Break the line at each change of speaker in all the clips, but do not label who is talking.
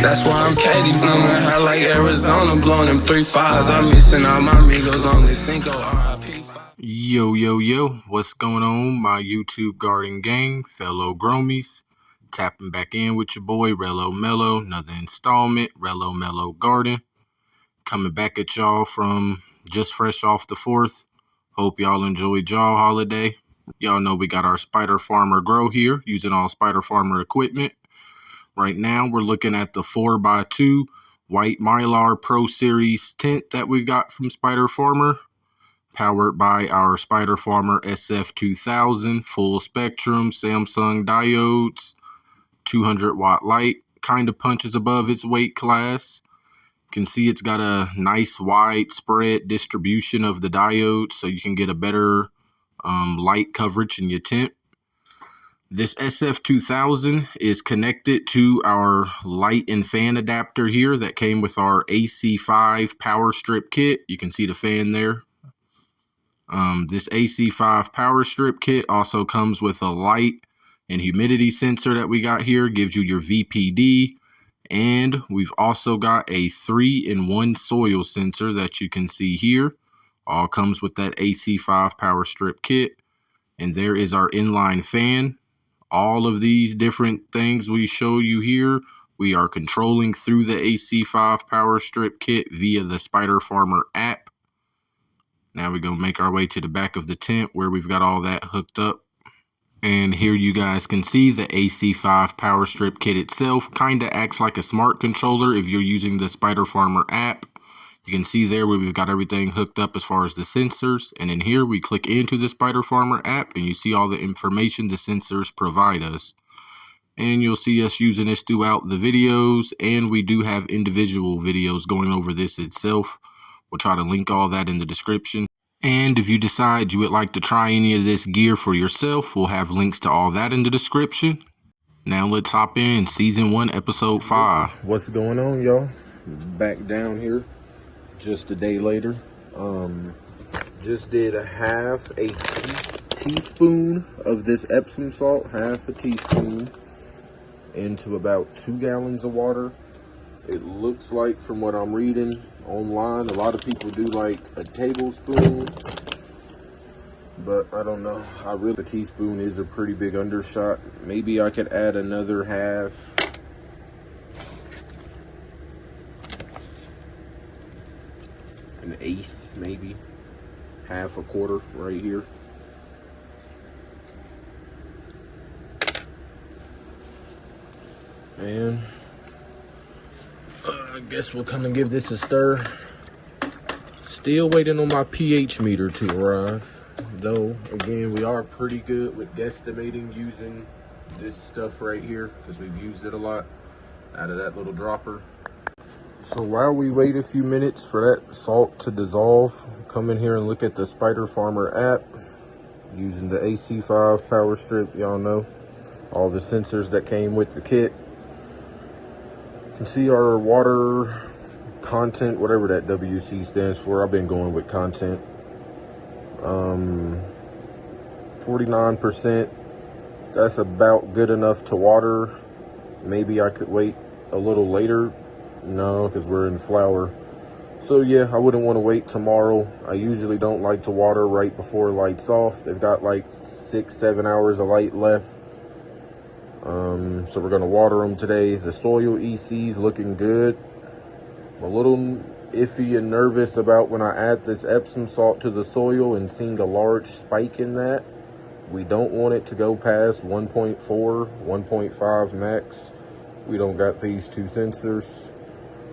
That's why I'm Katie blowing high like Arizona, blowing them 3-5s. I'm missing all my amigos on this Cinco EP5.
Yo, what's going on, my YouTube garden gang, fellow Gromies? Tapping back in with your boy, Rello Mello, another installment, Rello Mello Garden. Coming back at y'all from just fresh off the 4th. Hope y'all enjoyed y'all holiday. Y'all know we got our Spider Farmer grow here, using all Spider Farmer equipment. Right now, we're looking at the 4x2 White Mylar Pro Series tent that we got from Spider Farmer, powered by our Spider Farmer SF2000 full spectrum Samsung diodes, 200 watt light, kind of punches above its weight class. You can see it's got a nice widespread distribution of the diodes, so you can get a better light coverage in your tent. This SF2000 is connected to our light and fan adapter here that came with our AC5 power strip kit. You can see the fan there. This AC5 power strip kit also comes with a light and humidity sensor that we got here, gives you your VPD, and we've also got a 3-in-1 soil sensor that you can see here. All comes with that AC5 power strip kit. And there is our inline fan. All of these different things we show you here, we are controlling through the AC5 power strip kit via the Spider Farmer app. Now we're going to make our way to the back of the tent where we've got all that hooked up. And here you guys can see the AC5 power strip kit itself kind of acts like a smart controller if you're using the Spider Farmer app. You can see there where we've got everything hooked up as far as the sensors. And in here we click into the Spider Farmer app and you see all the information the sensors provide us. And you'll see us using this throughout the videos, and we do have individual videos going over this itself. We'll try to link all that in the description. And if you decide you would like to try any of this gear for yourself, we'll have links to all that in the description. Now let's hop in Season 1, Episode 5. What's going on, y'all? Back down here just a day later. Just did a half a teaspoon of this Epsom salt, half a teaspoon, into about 2 gallons of water. It looks like, from what I'm reading online, a lot of people do like a tablespoon, but I don't know. A teaspoon is a pretty big undershot. Maybe I could add another half. An eighth, maybe. Half a quarter right here. And I guess we'll come and give this a stir. Still waiting on my pH meter to arrive. Though, again, we are pretty good with guesstimating using this stuff right here, because we've used it a lot out of that little dropper. So while we wait a few minutes for that salt to dissolve, come in here and look at the Spider Farmer app using the AC5 power strip. Y'all know all the sensors that came with the kit. You can see our water content, whatever that WC stands for. I've been going with content. 49%. That's about good enough to water. Maybe I could wait a little later. No, because we're in flower. So yeah, I wouldn't want to wait tomorrow. I usually don't like to water right before lights off. They've got like 6-7 hours of light left. So we're going to water them today. The soil EC's looking good. I'm a little iffy and nervous about when I add this Epsom salt to the soil and seeing a large spike in that. We don't want it to go past 1.4, 1.5 max. We don't got these 2 sensors,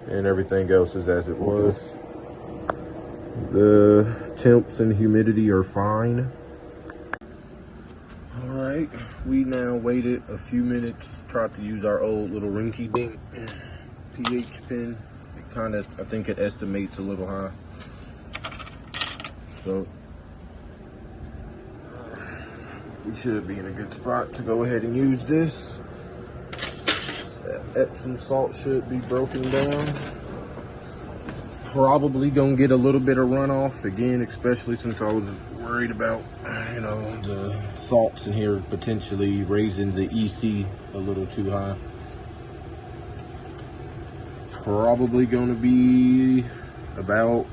and everything else is as it was. The temps and humidity are fine. Alright, we now waited a few minutes, tried to use our old little rinky-dink pH pen. It kind of, I think it estimates a little high. So we should be in a good spot to go ahead and use this. Epsom salt should be broken down. Probably gonna get a little bit of runoff again, especially since I was worried about, the salts in here potentially raising the EC a little too high. probably going to be about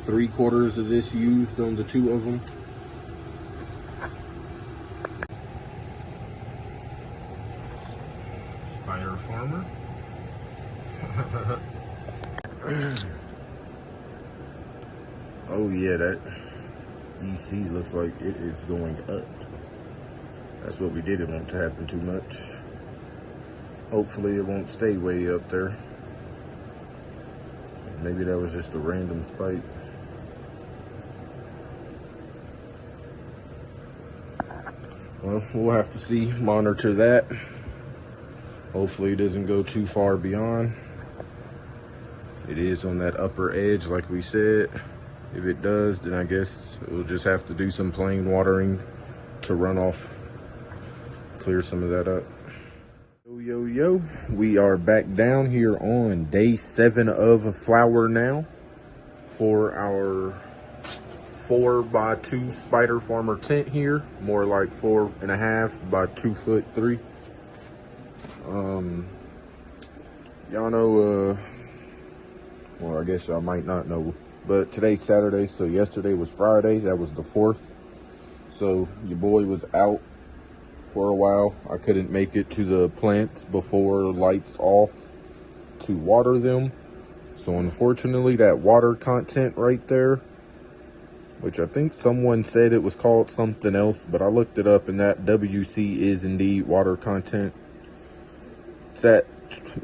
3/4 of this used on the 2 of them. Spider Farmer. Oh yeah, that EC looks like it is going up. That's what we didn't want to happen too much. Hopefully it won't stay way up there. Maybe that was just a random spike. Well, we'll have to see, monitor that. Hopefully it doesn't go too far beyond. It is on that upper edge like we said. If it does, then I guess we'll just have to do some plain watering to run off, clear some of that up. Yo, we are back down here on day 7 of flower now for our 4x2 Spider Farmer tent here, more like 4.5 by 2'3". Y'all know, well, I guess y'all might not know, but today's Saturday, so yesterday was Friday. That was the 4th. So your boy was out for a while. I couldn't make it to the plants before lights off to water them. So unfortunately, that water content right there, which I think someone said it was called something else, but I looked it up and that WC is indeed water content. It's at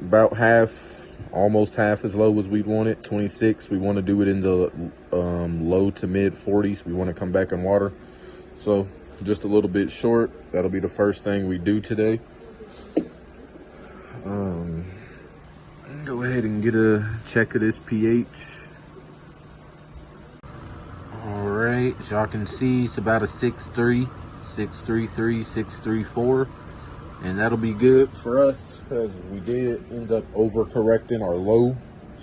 about half, almost half as low as we'd want it, 26. We want to do it in the low to mid 40s. We want to come back and water. So just a little bit short. That'll be the first thing we do today. Go ahead and get a check of this pH. All right, as y'all can see, it's about a 6.3, 6.33, 6.34, and that'll be good for us because we did end up overcorrecting our low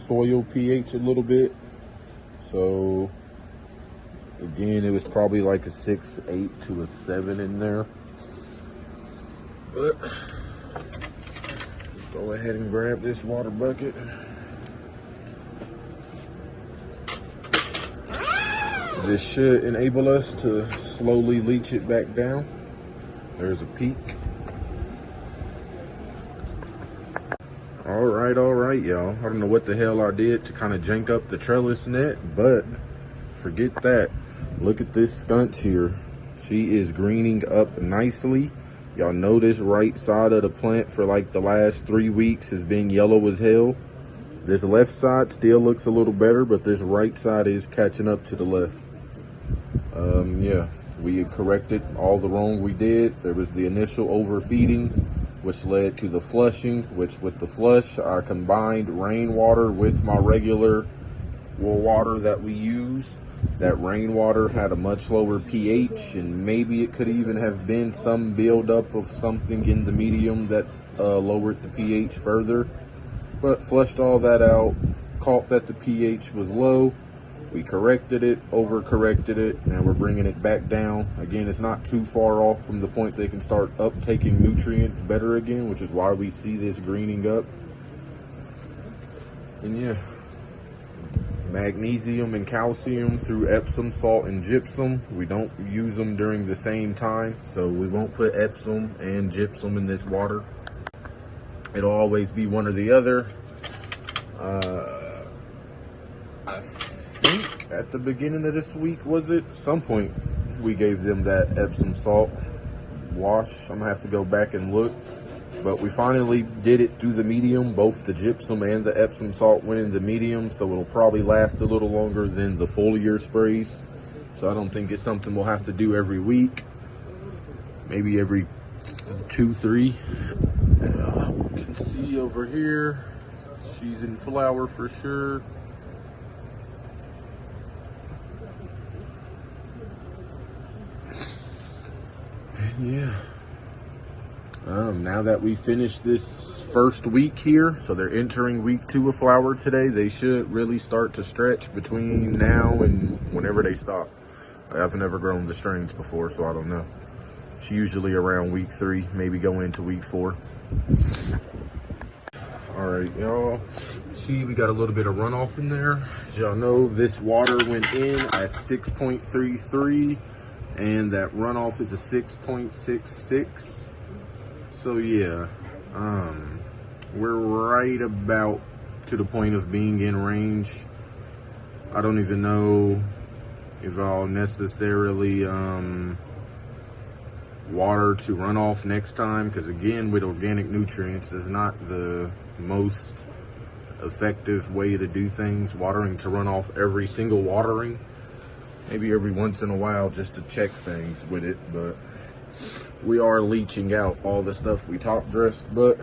soil pH a little bit. So again, it was probably like a 6.8 to a 7 in there. But go ahead and grab this water bucket. This should enable us to slowly leach it back down. There's a peak. All right, y'all. I don't know what the hell I did to kind of jank up the trellis net, but forget that. Look at this scunt here. She is greening up nicely. Y'all know this right side of the plant for like the last 3 weeks has been yellow as hell. This left side still looks a little better, but this right side is catching up to the left. Yeah, we had corrected all the wrong we did. There was the initial overfeeding, which led to the flushing, which with the flush, I combined rainwater with my regular water that we use. That rainwater had a much lower pH, and maybe it could even have been some buildup of something in the medium that lowered the pH further. But flushed all that out, caught that the pH was low. We corrected it, overcorrected it. Now we're bringing it back down. Again, it's not too far off from the point they can start uptaking nutrients better again, which is why we see this greening up. And yeah, magnesium and calcium through Epsom salt and gypsum. We don't use them during the same time, so we won't put Epsom and gypsum in this water. It'll always be one or the other. I think at the beginning of this week, was it? Some point we gave them that Epsom salt wash. I'm gonna have to go back and look. But we finally did it through the medium. Both the gypsum and the Epsom salt went in the medium, so it'll probably last a little longer than the foliar sprays. So I don't think it's something we'll have to do every week. Maybe every 2-3. You can see over here, she's in flower for sure. Yeah. Now that we finished this first week here, so they're entering week 2 of flower today, they should really start to stretch between now and whenever they stop. I've never grown the strains before, so I don't know. It's usually around week 3, maybe going into week 4. All right, right, y'all. See, we got a little bit of runoff in there. As y'all know, this water went in at 6.33, and that runoff is a 6.66. So yeah, we're right about to the point of being in range. I don't even know if I'll necessarily water to run off next time, because again, with organic nutrients, is not the most effective way to do things. Watering to run off every single watering, maybe every once in a while just to check things with it, but we are leaching out all the stuff we top dressed. But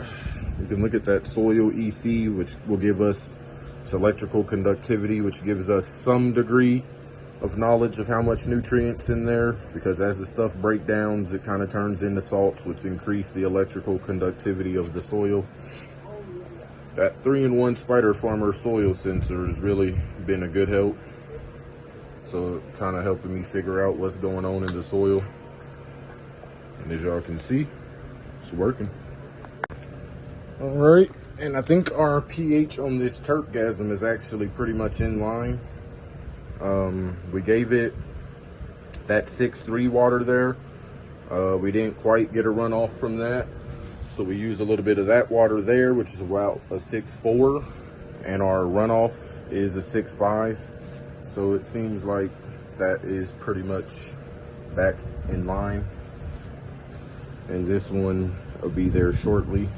you can look at that soil EC, which will give us its electrical conductivity, which gives us some degree of knowledge of how much nutrients in there, because as the stuff breakdowns, it kind of turns into salts, which increase the electrical conductivity of the soil. That 3-in-1 Spider Farmer soil sensor has really been a good help. So kind of helping me figure out what's going on in the soil. And as y'all can see, it's working. All right, and I think our pH on this Turpgasm is actually pretty much in line. We gave it that 6.3 water there. We didn't quite get a runoff from that, so we used a little bit of that water there, which is about a 6.4, and our runoff is a 6.5. So it seems like that is pretty much back in line, and this one will be there shortly,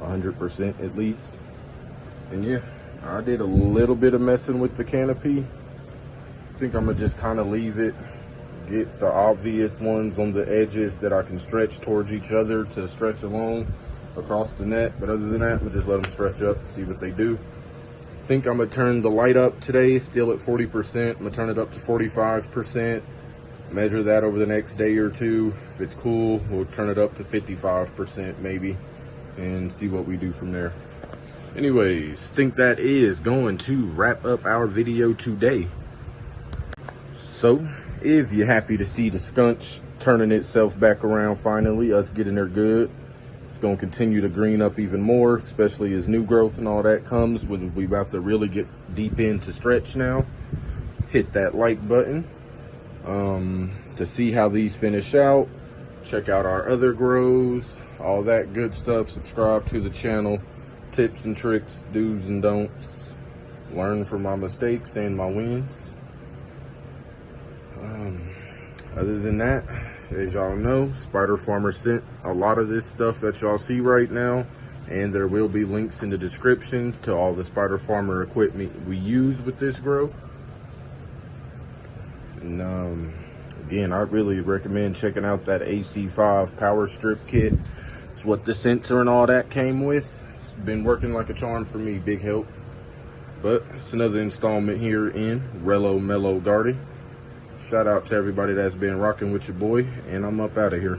100% at least. And yeah, I did a little bit of messing with the canopy. I think I'm gonna just kind of leave it, get the obvious ones on the edges that I can stretch towards each other to stretch along across the net. But other than that, we'll just let them stretch up, see what they do. I think I'm gonna turn the light up today, still at 40%. I'm gonna turn it up to 45%, measure that over the next day or two. If it's cool, we'll turn it up to 55% maybe, and see what we do from there. Anyways, think that is going to wrap up our video today. So, if you're happy to see the skunch turning itself back around finally, us getting there good, it's going to continue to green up even more, especially as new growth and all that comes when we about to really get deep into stretch now. Hit that like button to see how these finish out. Check out our other grows, all that good stuff. Subscribe to the channel. Tips and tricks, do's and don'ts. Learn from my mistakes and my wins. Other than that, as y'all know, Spider Farmer sent a lot of this stuff that y'all see right now, and there will be links in the description to all the Spider Farmer equipment we use with this grow. And again, I really recommend checking out that AC5 power strip kit. It's what the sensor and all that came with. It's been working like a charm for me, big help. But it's another installment here in Relo Mellow Garden. Shout out to everybody that's been rocking with your boy, and I'm up out of here.